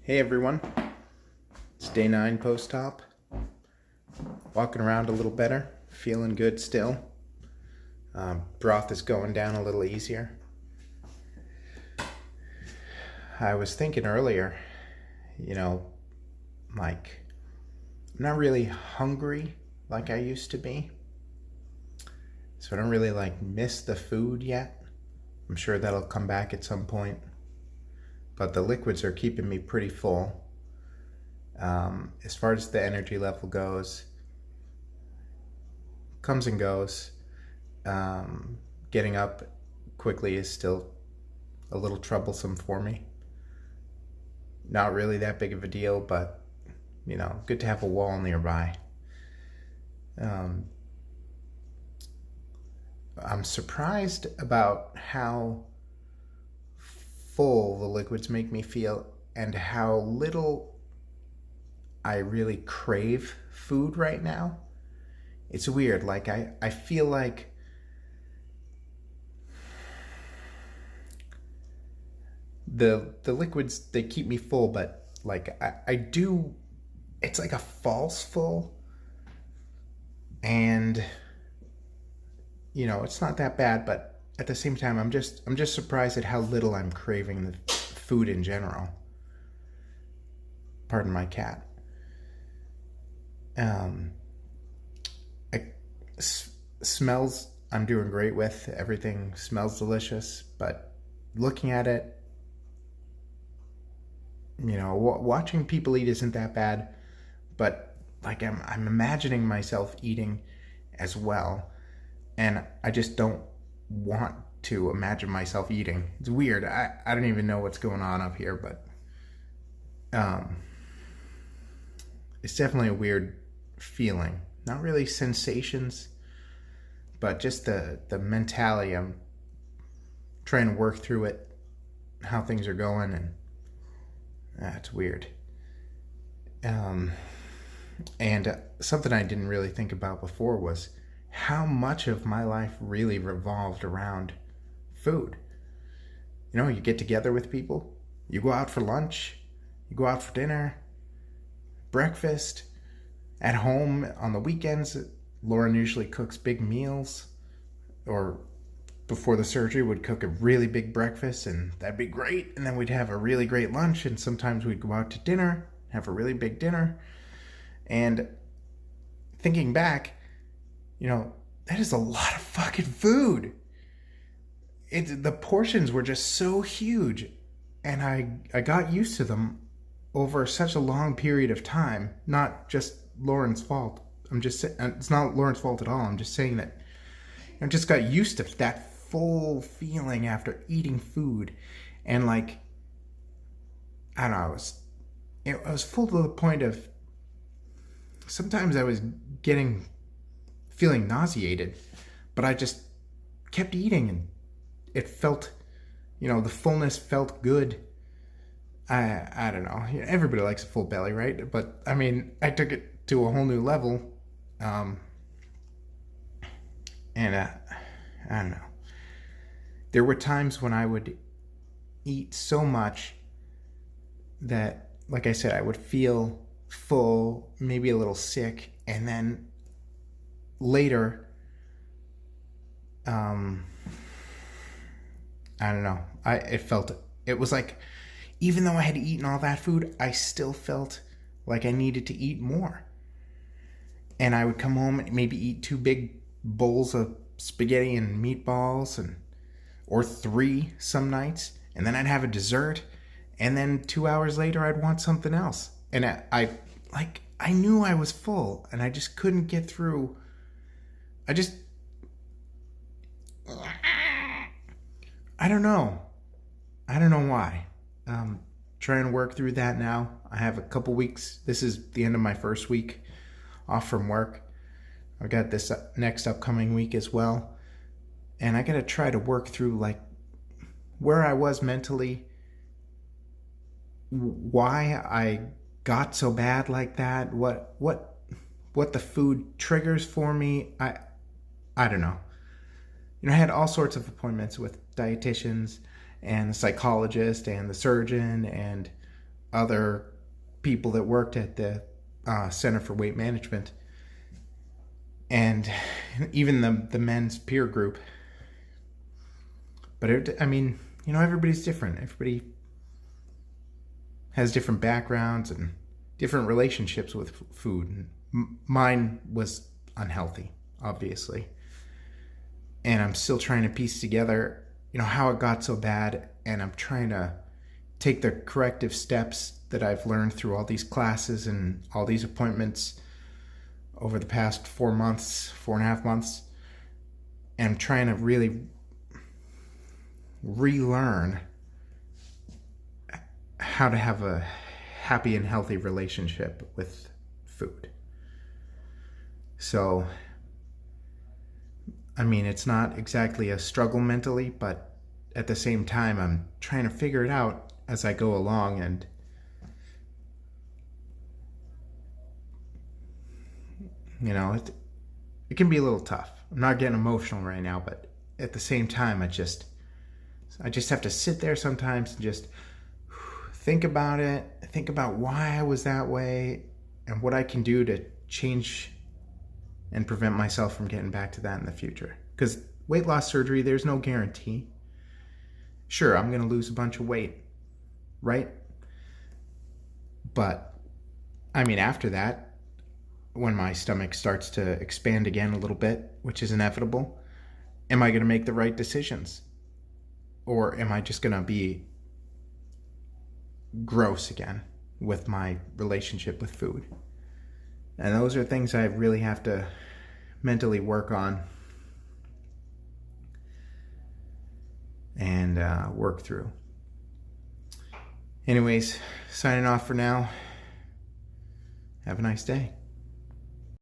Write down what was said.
Hey everyone, it's day 9 post-op. Walking around a little better, feeling good still. Broth is going down a little easier. I was thinking earlier, like, I'm not really hungry like I used to be. So I don't really miss the food yet. I'm sure that'll come back at some point. But the liquids are keeping me pretty full. As far as the energy level goes, comes and goes. Getting up quickly is still a little troublesome for me. Not really that big of a deal, but good to have a wall nearby. I'm surprised about how full the liquids make me feel and how little I really crave food right now. It's weird. I feel like the liquids, they keep me full, but I do, it's like a false full, and it's not that bad, but at the same time I'm just surprised at how little I'm craving the food in general. Pardon my cat. Smells I'm doing great with. Everything smells delicious, but looking at it, watching people eat isn't that bad, but I'm imagining myself eating as well, and I just don't want to imagine myself eating. It's weird. I don't even know what's going on up here, but it's definitely a weird feeling. Not really sensations, but just the mentality. I'm trying to work through it, how things are going, and it's weird. And something I didn't really think about before was how much of my life really revolved around food. You get together with people, you go out for lunch, you go out for dinner, breakfast, at home on the weekends. Lauren usually cooks big meals, or before the surgery would cook a really big breakfast, and that'd be great, and then we'd have a really great lunch, and sometimes we'd go out to dinner, have a really big dinner. And thinking back, that is a lot of fucking food. The portions were just so huge, and I got used to them over such a long period of time. Not just Lauren's fault. It's not Lauren's fault at all. I'm just saying that I just got used to that full feeling after eating food, and I don't know, I was full to the point of sometimes I was feeling nauseated, but I just kept eating, and it felt, the fullness felt good. I don't know. Everybody likes a full belly, right? But I mean, I took it to a whole new level, and I don't know. There were times when I would eat so much that, like I said, I would feel full, maybe a little sick, and then later, I don't know. It was like, even though I had eaten all that food, I still felt like I needed to eat more. And I would come home and maybe eat 2 big bowls of spaghetti and meatballs, or 3 some nights, and then I'd have a dessert, and then 2 hours later I'd want something else. And I knew I was full, and I just couldn't get through. I don't know why. Trying to work through that now. I have a couple weeks. This is the end of my first week off from work. I've got this next upcoming week as well. And I got to try to work through where I was mentally, why I got so bad like that, what the food triggers for me. I don't know. I had all sorts of appointments with dietitians and the psychologist and the surgeon and other people that worked at the Center for Weight Management, and even the men's peer group. But everybody's different. Everybody has different backgrounds and different relationships with food. Mine was unhealthy, obviously. And I'm still trying to piece together, how it got so bad. And I'm trying to take the corrective steps that I've learned through all these classes and all these appointments over the past 4.5 months. And I'm trying to really relearn how to have a happy and healthy relationship with food. So, it's not exactly a struggle mentally, but at the same time, I'm trying to figure it out as I go along, and it can be a little tough. I'm not getting emotional right now, but at the same time, I just have to sit there sometimes and just think about it, think about why I was that way and what I can do to change and prevent myself from getting back to that in the future. Because weight loss surgery, there's no guarantee. Sure, I'm going to lose a bunch of weight, right? But, after that, when my stomach starts to expand again a little bit, which is inevitable, am I going to make the right decisions? Or am I just going to be gross again with my relationship with food? And those are things I really have to mentally work on and work through. Anyways, signing off for now. Have a nice day.